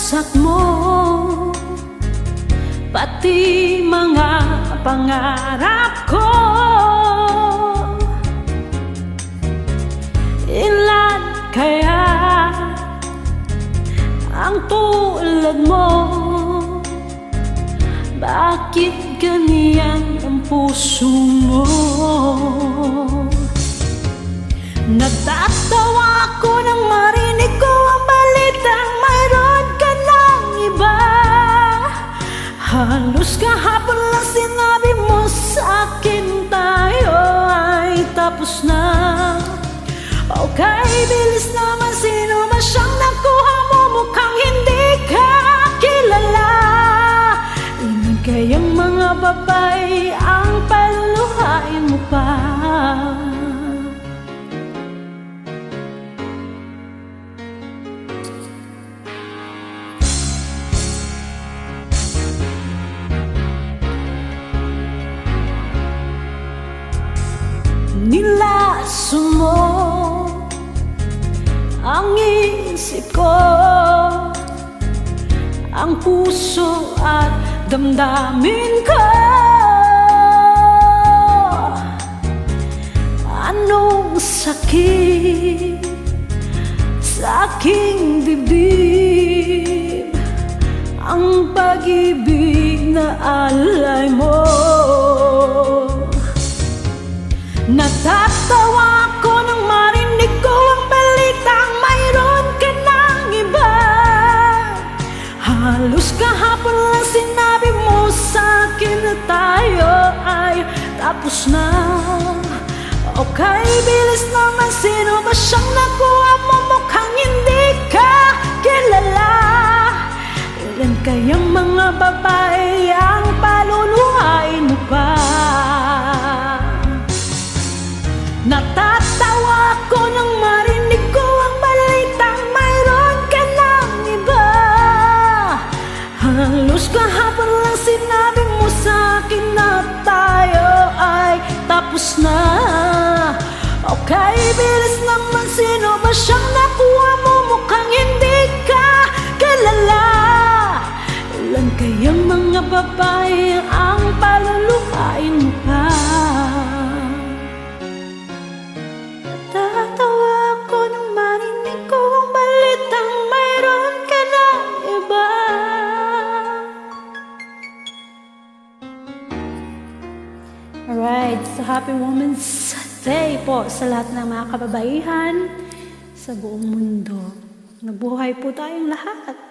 pusak mo, pati mga pangarap ko. Ilan kaya ang tulad mo? Bakit ganyan ang puso mo? Natatawa ako nang marinig ko ang balitang mayroon ka ng iba. Halos kahapon lang sinabi mo sa akin tayo ay tapos na. Okay, bilis naman, sino man siyang nakuha mo? Mukhang hindi ka kilala. Ilan kayang mga babae ang paluluhain mo pa? Nilaso mo ang isip ko, ang puso at damdamin ko. Anong sakit sa aking dibdib, ang pag-ibig na alay mo. Natatawa ako nang marinig ko ang balitang mayroon ka ng iba. Halos kahapon lang sinabi mo sa akin na tayo ay tapos na. Okay, bilis naman, sino ba siyang nakuha mo? Mukhang hindi ka kilala. Ilan kayang mga babae ang paluluhain mo pa? Natatawa ako nang marinig ko ang balitang mayroon ka ng iba. Halos kahapon lang sinabi mo sa akin na tayo ay tapos na. Okay, bilis naman, sino ba siyang nakuha mo? Mukhang hindi ka kilala. Ilan kayang mga babae ang paluluhain mo pa? Natatawa ako nang marinig ko ang balitang mayroon ka ng iba. Alright, so happy Women's Day po sa lahat ng mga kababaihan sa buong mundo. Nabuhay po tayong lahat.